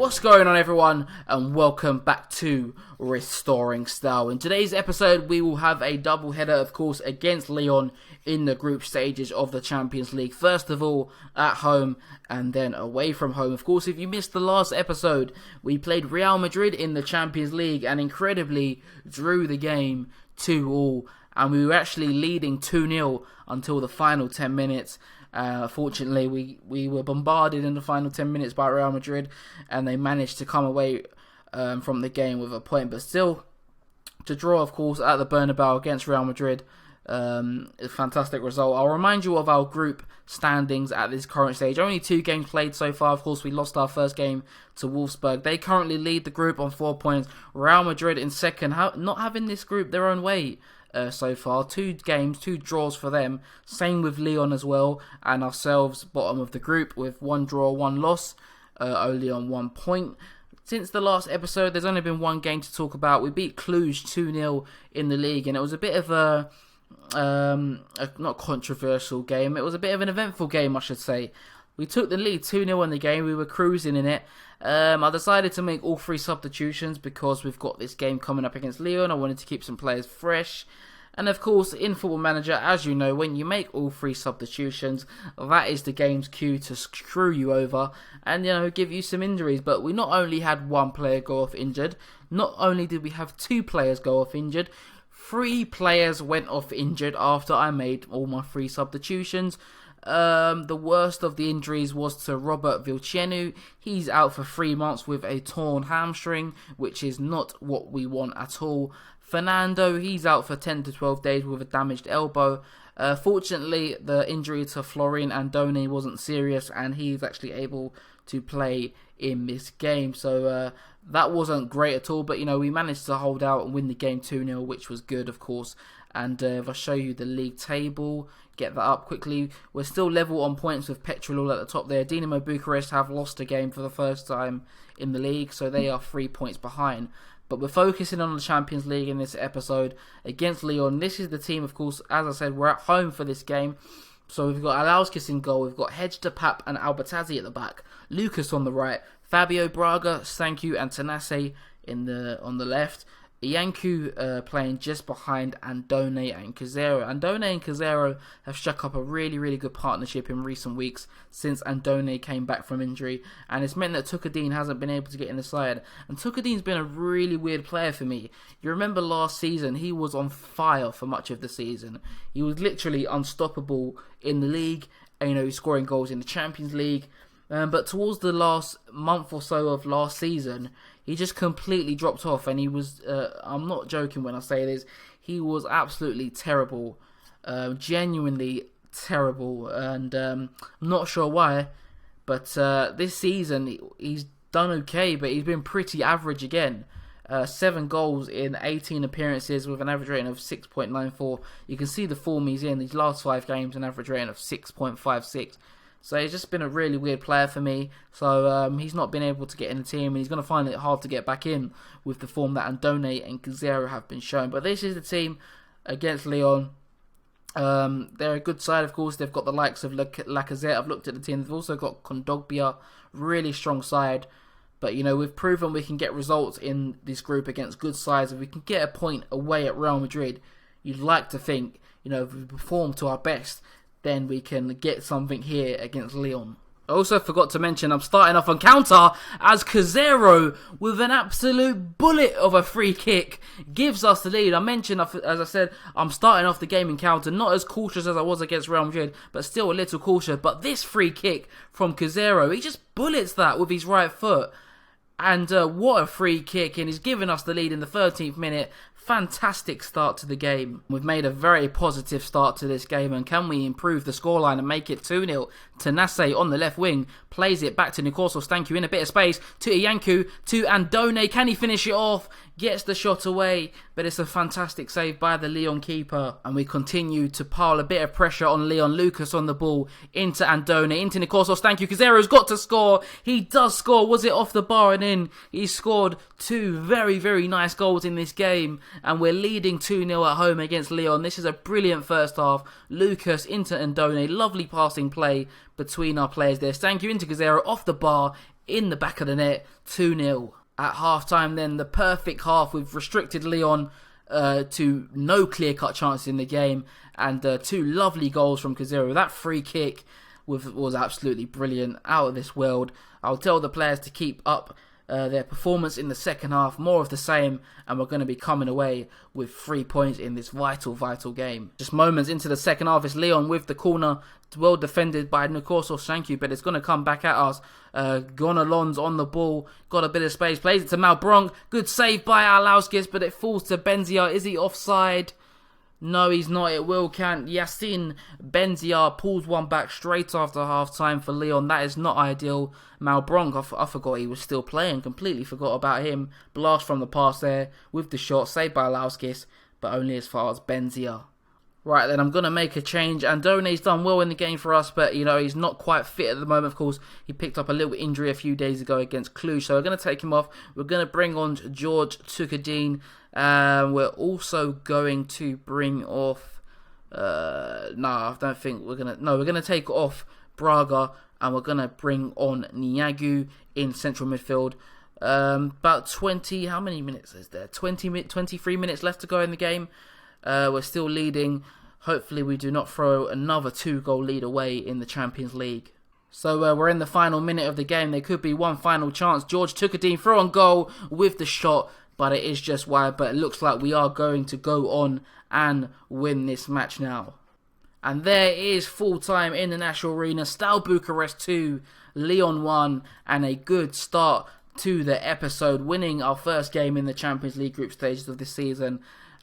What's going on, everyone, and welcome back to Restoring Style. In today's episode, we will have a double header, of course, against Lyon in the group stages of the Champions League. First of all, at home and then away from home. Of course, if you missed the last episode, we played Real Madrid in the Champions League and incredibly drew the game 2-2. And we were actually leading 2-0 until the final 10 minutes. Fortunately, we were bombarded in the final 10 minutes by Real Madrid, and they managed to come away from the game with a point. But still, to draw, of course, at the Bernabeu against Real Madrid, is a fantastic result. I'll remind you of our group standings at this current stage. Only 2 games played so far. Of course, we lost our first game to Wolfsburg. They currently lead the group on 4 points. Real Madrid in second, not having this group their own way. So far, 2 games, 2 draws for them. Same with Lyon as well, and ourselves bottom of the group with 1 draw, 1 loss, only on 1 point. Since the last episode, there's only been 1 game to talk about. We beat Cluj 2-0 in the league, and it was a bit of a not controversial game. It was a bit of an eventful game, I should say. We took the lead 2-0 in the game. We were cruising in it. I decided to make all 3 substitutions because we've got this game coming up against Lyon. I wanted to keep some players fresh. And of course, in Football Manager, as you know, when you make all 3 substitutions, that is the game's cue to screw you over and, give you some injuries. But we not only had 1 player go off injured, not only did we have 2 players go off injured, 3 players went off injured after I made all my 3 substitutions. The worst of the injuries was to Robert Vilcenu. He's out for 3 months with a torn hamstring, which is not what we want at all. Fernando, he's out for 10 to 12 days with a damaged elbow. Fortunately, the injury to Florin Andone wasn't serious, and he's actually able to play in this game. So that wasn't great at all, but we managed to hold out and win the game 2-0, which was good, of course. And if I show you the league table, get that up quickly, we're still level on points with Petrolul at the top there. Dinamo Bucharest have lost a game for the first time in the league, so they are 3 points behind. But we're focusing on the Champions League in this episode against Lyon. This is the team, of course, as I said, we're at home for this game. So we've got Alauskis in goal, we've got Hedge de Pap and Albertazzi at the back, Lucas on the right, Fabio Braga, Stanku and Tanase on the left. Iancu playing just behind Andone and Cazero. Andone and Cazero have struck up a really, really good partnership in recent weeks since Andone came back from injury, and it's meant that Tukadin hasn't been able to get in the side. And Tukadin's been a really weird player for me. You remember last season, he was on fire for much of the season. He was literally unstoppable in the league, and scoring goals in the Champions League. But towards the last month or so of last season, he just completely dropped off, and he was, I'm not joking when I say this, he was absolutely terrible, genuinely terrible, and I'm not sure why, but this season he's done okay, but he's been pretty average again. 7 goals in 18 appearances with an average rating of 6.94. You can see the form he's in these last 5 games, an average rating of 6.56. So he's just been a really weird player for me. So he's not been able to get in the team, and he's going to find it hard to get back in with the form that Andone and Cazero have been shown. But this is the team against Lyon. They're a good side, of course. They've got the likes of Lacazette. I've looked at the team. They've also got Kondogbia, really strong side. But, we've proven we can get results in this group against good sides. If we can get a point away at Real Madrid, you'd like to think, if we perform to our best, then we can get something here against Lyon. I also forgot to mention I'm starting off on counter as Cazero with an absolute bullet of a free kick gives us the lead. I mentioned, as I said, I'm starting off the game in counter, not as cautious as I was against Real Madrid, but still a little cautious. But this free kick from Cazero, he just bullets that with his right foot. And what a free kick, and he's given us the lead in the 13th minute. Fantastic start to the game. We've made a very positive start to this game, and can we improve the scoreline and make it 2-0? Tanase on the left wing plays it back to Nikoso Stanku in a bit of space to Iancu, to Andone. Can he finish it off? Gets the shot away, but it's a fantastic save by the Lyon keeper, and we continue to pile a bit of pressure on Lyon. Lucas on the ball into Andone, into Nikoso Stanku. Cazero's got to score. He does score. Was it off the bar and in? He scored 2 very, very nice goals in this game, and we're leading 2-0 at home against Lyon. This is a brilliant first half. Lucas into Andone, lovely passing play between our players there. Stanku into Cazero, off the bar, in the back of the net, 2-0. At half-time then, the perfect half. We've restricted Lyon to no clear-cut chances in the game, and 2 lovely goals from Cazero. That free kick was absolutely brilliant, out of this world. I'll tell the players to keep up their performance in the second half, more of the same, and we're going to be coming away with 3 points in this vital game. Just moments into the second half, it's Lyon with the corner, well defended by Nkoso Sanku, but it's going to come back at us. Gonalons on the ball, got a bit of space, plays it to Malbronk, good save by Arlauskis, but it falls to Benzia. Is he offside? No, he's not. It will count. Yacine Benzia pulls one back straight after half-time for Lyon. That is not ideal. Malbronk, I forgot he was still playing. Completely forgot about him. Blast from the pass there with the shot. Saved by Lauskis, but only as far as Benzia. Right, then I'm going to make a change. Andone's done well in the game for us, but, he's not quite fit at the moment. Of course, he picked up a little injury a few days ago against Cluj, so we're going to take him off. We're going to bring on George Tukadine. We're also going to bring off... I don't think we're going to... No, we're going to take off Braga, and we're going to bring on Niagu in central midfield. About 20... How many minutes is there? 23 minutes left to go in the game. We're still leading. Hopefully we do not throw another 2-goal lead away in the Champions League. So we're in the final minute of the game. There could be one final chance. George Tukadine throw on goal with the shot, but it is just wide. But it looks like we are going to go on and win this match now. And there is full time in the National Arena. Steaua Bucharest 2, Lyon 1, and a good start to the episode, winning our first game in the Champions League group stages of this season.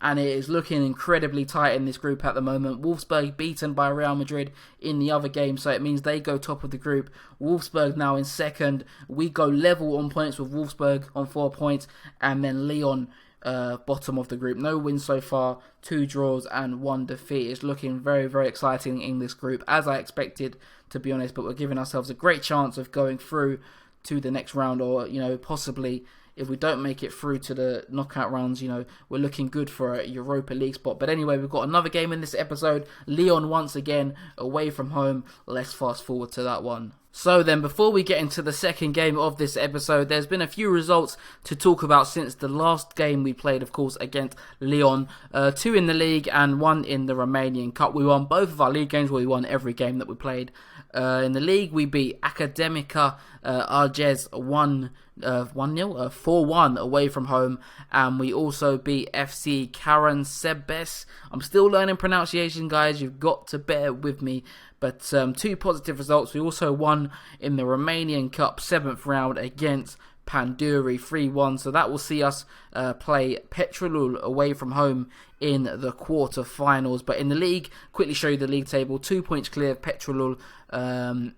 And it is looking incredibly tight in this group at the moment. Wolfsburg beaten by Real Madrid in the other game, so it means they go top of the group. Wolfsburg now in second. We go level on points with Wolfsburg on 4 points, and then Lyon bottom of the group. No wins so far, 2 draws and 1 defeat. It's looking very, very exciting in this group, as I expected, to be honest. But we're giving ourselves a great chance of going through to the next round, or possibly, if we don't make it through to the knockout rounds, we're looking good for a Europa League spot. But anyway, we've got another game in this episode. Lyon once again, away from home. Let's fast forward to that one. So then, before we get into the second game of this episode, there's been a few results to talk about since the last game we played, of course, against Lyon. 2 in the league and 1 in the Romanian Cup. We won both of our league games. We won every game that we played. In the league, we beat Academica Arges 1-0, 4-1 away from home, and we also beat FC Karansebes. I'm still learning pronunciation, guys. You've got to bear with me. But 2 positive results. We also won in the Romanian Cup 7th round against Panduri 3-1. So that will see us play Petrolul away from home in the quarter-finals. But in the league, quickly show you the league table. 2 points clear of Petrolul and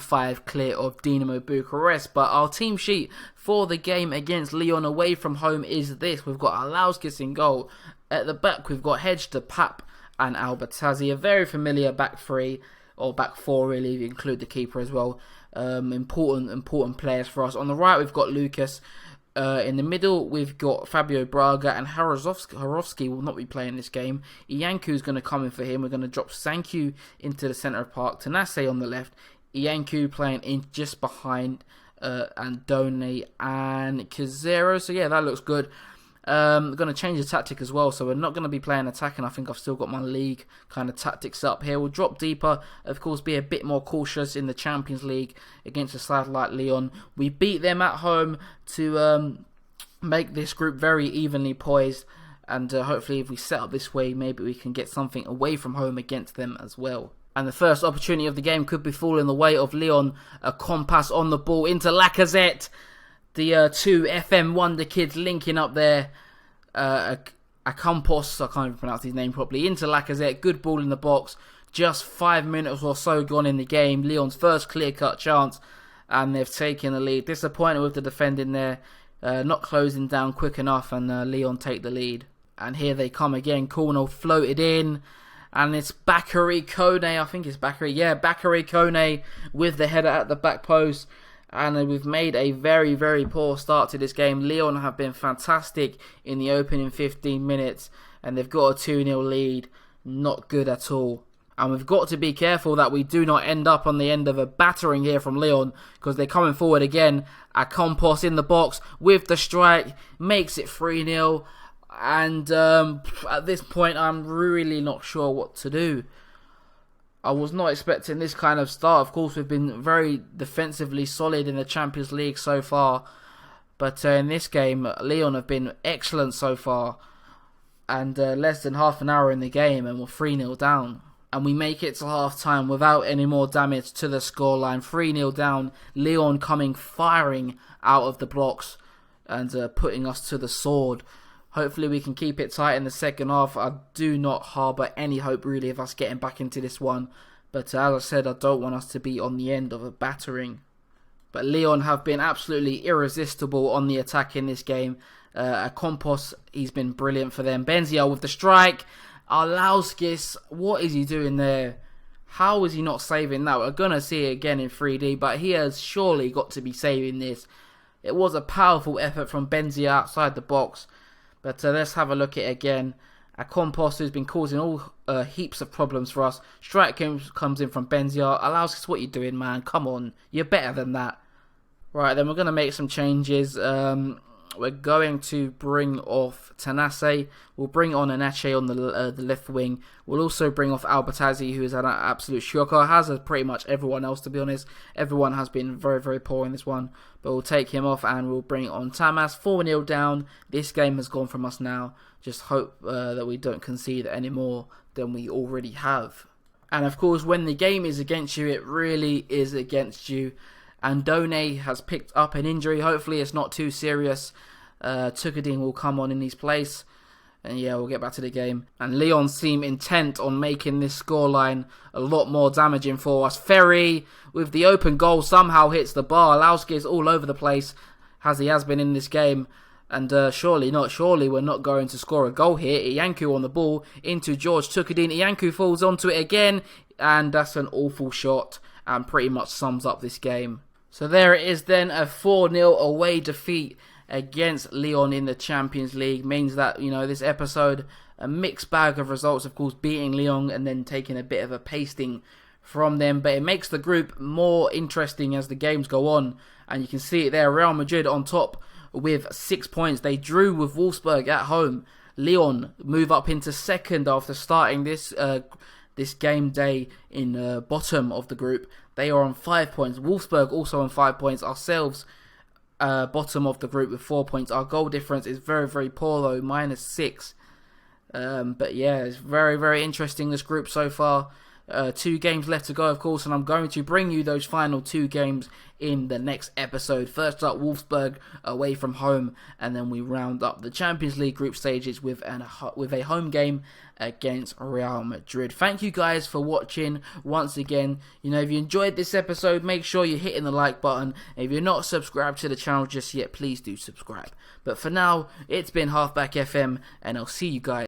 5 clear of Dinamo Bucharest. But our team sheet for the game against Lyon away from home is this. We've got Arlauskis in goal. At the back, we've got Hedge, Pap, and Albertazzi. A very familiar back 3, or back 4 really, if you include the keeper as well. Important players for us. On the right, we've got Lucas. In the middle, we've got Fabio Braga, and Harovsky will not be playing this game. Iancu's going to come in for him. We're going to drop Sanku into the centre of park. Tanase on the left. Iancu playing in just behind Andone and Cazero. So yeah, that looks good. I'm going to change the tactic as well, so we're not going to be playing attacking. I think I've still got my league kind of tactics up here. We'll drop deeper, of course, be a bit more cautious in the Champions League against a side like Lyon. We beat them at home to make this group very evenly poised, and hopefully if we set up this way, maybe we can get something away from home against them as well. And the first opportunity of the game could be falling the way of Lyon. A compass on the ball into Lacazette. The 2 FM Wonder Kids linking up there. Acampos, I can't even pronounce his name properly. Into Lacazette, good ball in the box. Just 5 minutes or so gone in the game. Lyon's first clear-cut chance, and they've taken the lead. Disappointed with the defending there. Not closing down quick enough, and Lyon take the lead. And here they come again. Corner floated in. And it's Bakary Kone, I think it's Bakary. Yeah, Bakary Kone with the header at the back post. And we've made a very, very poor start to this game. Lyon have been fantastic in the opening 15 minutes. And they've got a 2-0 lead. Not good at all. And we've got to be careful that we do not end up on the end of a battering here from Lyon, because they're coming forward again. Campos in the box with the strike, makes it 3-0. And at this point, I'm really not sure what to do. I was not expecting this kind of start. Of course, we've been very defensively solid in the Champions League so far. But in this game, Lyon have been excellent so far. And less than half an hour in the game, and we're 3-0 down. And we make it to half-time without any more damage to the scoreline. 3-0 down, Lyon coming firing out of the blocks and putting us to the sword. Hopefully we can keep it tight in the second half. I do not harbour any hope really of us getting back into this one. But as I said, I don't want us to be on the end of a battering. But Lyon have been absolutely irresistible on the attack in this game. Campos, he's been brilliant for them. Benzia with the strike. Arlauskis, what is he doing there? How is he not saving that? We're going to see it again in 3D, but he has surely got to be saving this. It was a powerful effort from Benzia outside the box. But let's have a look at it again. Campos, who's been causing all heaps of problems for us. Strike comes in from Benzia. Arlauskis, what are you doing, man? Come on, you're better than that. Right, then we're going to make some changes. We're going to bring off Tanase. We'll bring on Anache on the left wing. We'll also bring off Albertazzi, who is an absolute shocker. Has pretty much everyone else, to be honest. Everyone has been very, very poor in this one. But we'll take him off and we'll bring on Tamas. 4-0 down. This game has gone from us now. Just hope that we don't concede any more than we already have. And of course, when the game is against you, it really is against you. Andone has picked up an injury. Hopefully it's not too serious. Tukadin will come on in his place. And yeah, we'll get back to the game. And Lyon seem intent on making this scoreline a lot more damaging for us. Ferry, with the open goal, somehow hits the bar. Lowski is all over the place, as he has been in this game. And surely we're not going to score a goal here. Iancu on the ball into George Tukadin. Iancu falls onto it again. And that's an awful shot. And pretty much sums up this game. So there it is then, a 4-0 away defeat against Lyon in the Champions League. Means that, you know, this episode, a mixed bag of results, of course, beating Lyon and then taking a bit of a pasting from them. But it makes the group more interesting as the games go on. And you can see it there, Real Madrid on top with 6 points. They drew with Wolfsburg at home. Lyon move up into second after starting this game day in bottom of the group. They are on 5 points. Wolfsburg also on 5 points. Ourselves bottom of the group with 4 points. Our goal difference is very, very poor though, -6. But yeah, it's very, very interesting, this group so far. 2 games left to go, of course, and I'm going to bring you those final 2 games in the next episode. First up, Wolfsburg away from home, and then we round up the Champions League group stages with a home game against Real Madrid. Thank you guys for watching once again. You know, if you enjoyed this episode, make sure you're hitting the like button. If you're not subscribed to the channel just yet, please do subscribe. But for now, it's been HalfbackFM, and I'll see you guys